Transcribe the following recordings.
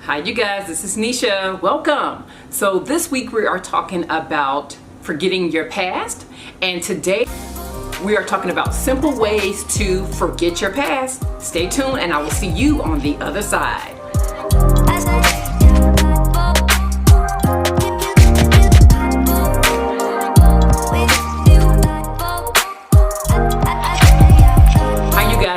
Hi you guys, this is Nisha. Welcome. So this week we are talking about forgetting your past, and today we are talking about simple ways to forget your past. Stay tuned and I will see you on the other side.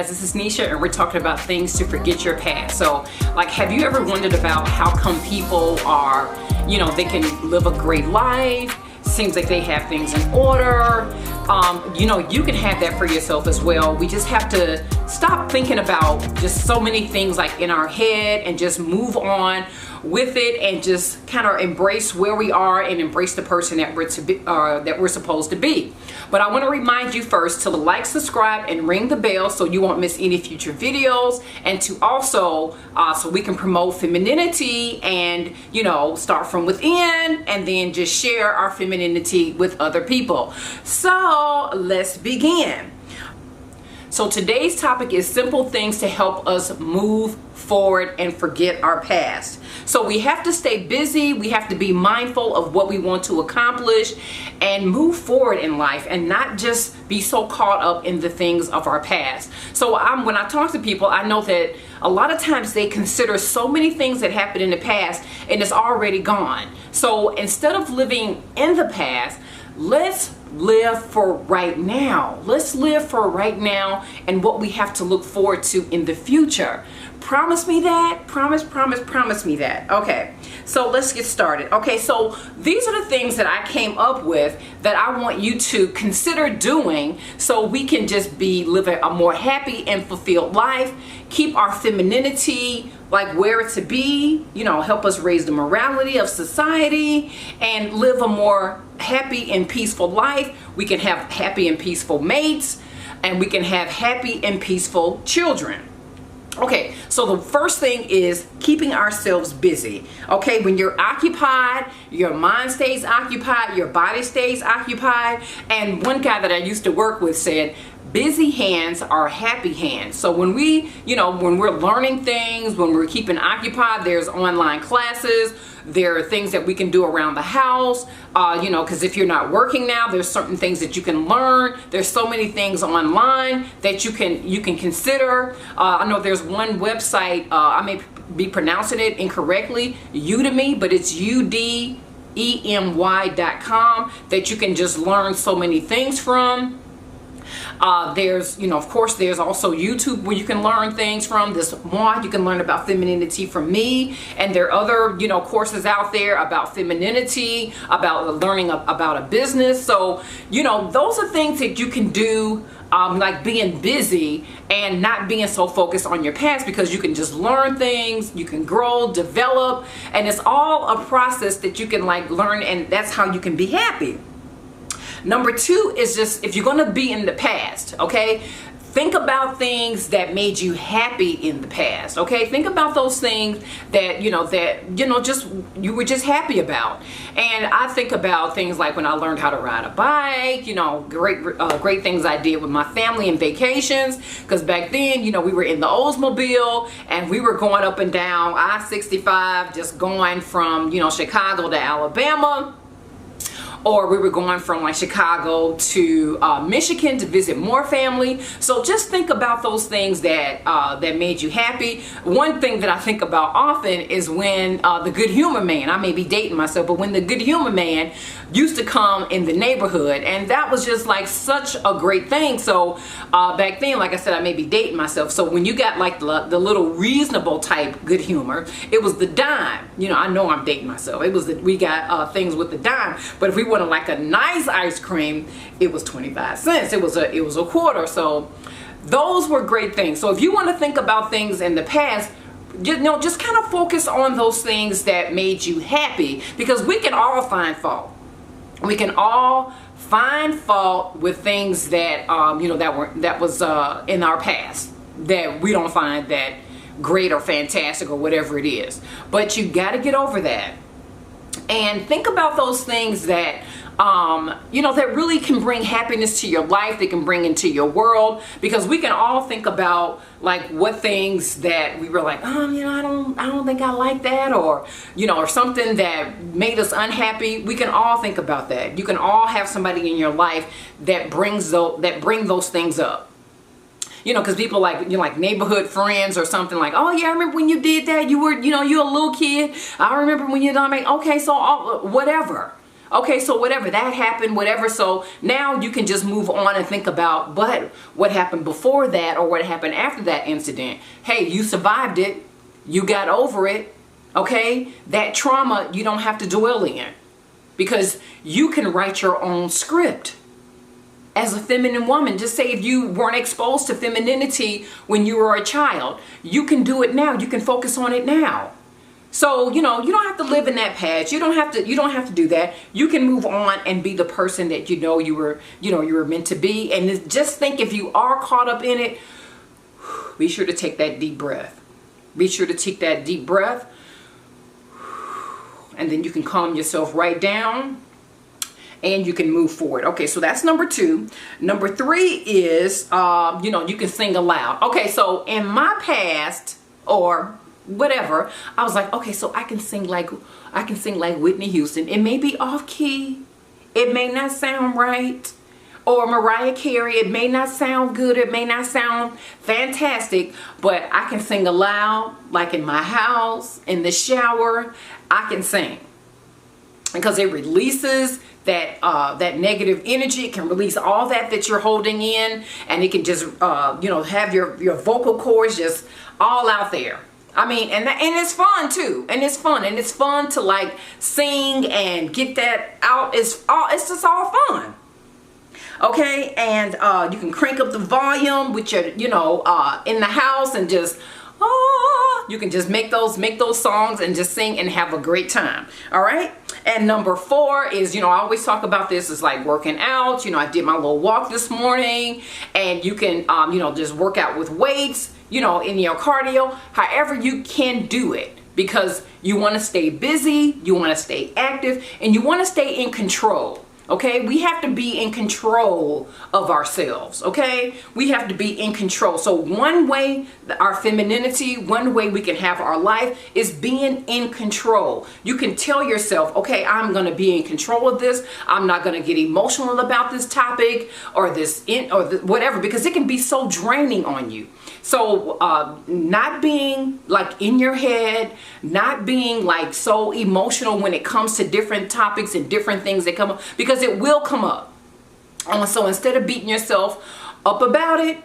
This is Nisha and we're talking about things to forget your past. So like, have you ever wondered about how come people are, they can live a great life, seems like they have things in order. You can have that for yourself as well. We just have to stop thinking about just so many things like in our head and just move on with it and just kind of embrace where we are and embrace the person that we're supposed to be. But I want to remind you first to like, subscribe, and ring the bell so you won't miss any future videos, and to also so we can promote femininity and start from within and then just share our femininity with other people. So let's begin. So today's topic is simple things to help us move forward and forget our past. So we have to stay busy, we have to be mindful of what we want to accomplish and move forward in life and not just be so caught up in the things of our past. So when I talk to people, I know that a lot of times they consider so many things that happened in the past and it's already gone. So instead of living in the past, let's live for right now. Let's live for right now and what we have to look forward to in the future. Promise me that. Promise me that. Okay, so let's get started. Okay, so these are the things that I came up with that I want you to consider doing so we can just be living a more happy and fulfilled life, keep our femininity like where it to be, help us raise the morality of society and live a more happy and peaceful life. We can have happy and peaceful mates, and we can have happy and peaceful children. Okay, so the first thing is keeping ourselves busy. Okay, when you're occupied, your mind stays occupied, your body stays occupied. And one guy that I used to work with said, busy hands are happy hands. So when when we're learning things, when we're keeping occupied, there's online classes, there are things that we can do around the house, because if you're not working now, there's certain things that you can learn. There's so many things online that you can consider. I know there's one website, I may be pronouncing it incorrectly, Udemy, but it's UDEMY.com, that you can just learn so many things from. There's, of course, there's also YouTube where you can learn things from. There's more you can learn about femininity from me, and there are other, courses out there about femininity, about learning about a business. So, those are things that you can do, like being busy and not being so focused on your past, because you can just learn things, you can grow, develop, and it's all a process that you can learn, and that's how you can be happy. Number two is just, if you're going to be in the past, okay, think about things that made you happy in the past. Okay, think about those things that just you were just happy about. And I think about things like when I learned how to ride a bike, great things I did with my family and vacations, because back then we were in the Oldsmobile and we were going up and down I-65, just going from Chicago to Alabama. Or we were going from Chicago to Michigan to visit more family. So just think about those things that that made you happy. One thing that I think about often is when the Good Humor Man, I may be dating myself, but when the Good Humor Man used to come in the neighborhood, and that was just such a great thing. So back then, like I said, I may be dating myself. So when you got the little reasonable type good humor, it was the dime. I know I'm dating myself. It was we got things with the dime, but if we wanted a nice ice cream, it was 25 cents. It was a quarter. So those were great things. So if you want to think about things in the past, just kind of focus on those things that made you happy, because we can all find fault. We can all find fault with things that that was in our past that we don't find that great or fantastic or whatever it is. But you got to get over that and think about those things that that really can bring happiness to your life, they can bring into your world, because we can all think about like what things that we were like, oh, I don't think I like that, or or something that made us unhappy. We can all think about that. You can all have somebody in your life that bring those things up. Because people like, like neighborhood friends or something, like, oh yeah, I remember when you did that. You were, you're a little kid. I remember when you done. Okay, so whatever. Okay, so whatever, that happened, whatever. So now you can just move on and think about, but what happened before that, or what happened after that incident. Hey, you survived it. You got over it. Okay, that trauma you don't have to dwell in, because you can write your own script. As a feminine woman, just say if you weren't exposed to femininity when you were a child, you can do it now. You can focus on it now. So, you don't have to live in that past. You don't have to do that. You can move on and be the person that you were meant to be. And just think, if you are caught up in it, be sure to take that deep breath. Be sure to take that deep breath. And then you can calm yourself right down. And you can move forward. Okay, so that's number 2. Number 3 is, you can sing aloud. Okay, so in my past, or whatever, I was like, okay, so I can sing like Whitney Houston. It may be off key. It may not sound right. Or Mariah Carey. It may not sound good. It may not sound fantastic. But I can sing aloud, like in my house, in the shower. I can sing. Because it releases that negative energy. It can release all that you're holding in, and it can just have your vocal cords just all out there. I mean, and it's fun too, and it's fun to like sing and get that out. It's just all fun. Okay, and you can crank up the volume with your in the house, and just you can just make those songs and just sing and have a great time. All right. And number 4 is, I always talk about this, is like working out. I did my little walk this morning, and you can, just work out with weights, in your cardio, however you can do it, because you want to stay busy, you want to stay active, and you want to stay in control. Okay, we have to be in control of ourselves. Okay, we have to be in control. So one way, our femininity, one way we can have our life is being in control. You can tell yourself, okay, I'm going to be in control of this. I'm not going to get emotional about this topic or whatever, because it can be so draining on you. So not being like in your head, not being like so emotional when it comes to different topics and different things that come up, because it will come up. So instead of beating yourself up about it,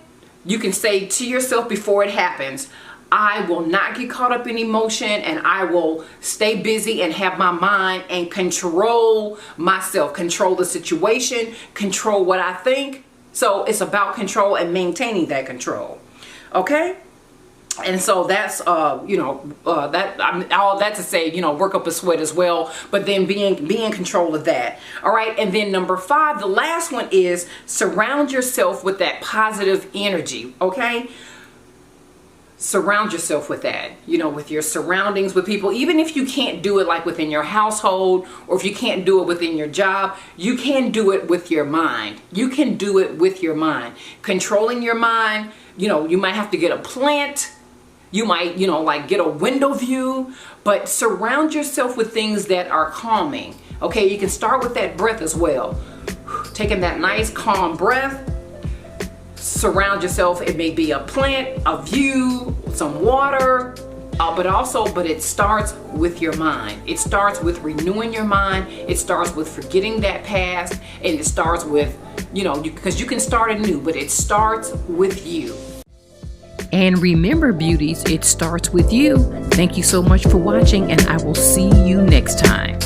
you can say to yourself before it happens, I will not get caught up in emotion, and I will stay busy and have my mind and control myself, control the situation, control what I think. So it's about control and maintaining that control. Okay, and so that's all that to say, work up a sweat as well, but then be in control of that. All right, and then number 5, the last one, is surround yourself with that positive energy. Okay, surround yourself with that, with your surroundings, with people. Even if you can't do it like within your household, or if you can't do it within your job, you can do it with your mind. You can do it with your mind, controlling your mind. You might have to get a plant. You might, like get a window view, but surround yourself with things that are calming. Okay, you can start with that breath as well. Taking that nice calm breath. Surround yourself. It may be a plant, a view, some water, but it starts with your mind. It starts with renewing your mind. It starts with forgetting that past, and it starts with, because you can start anew, but it starts with you. And remember, beauties, it starts with you. Thank you so much for watching, and I will see you next time.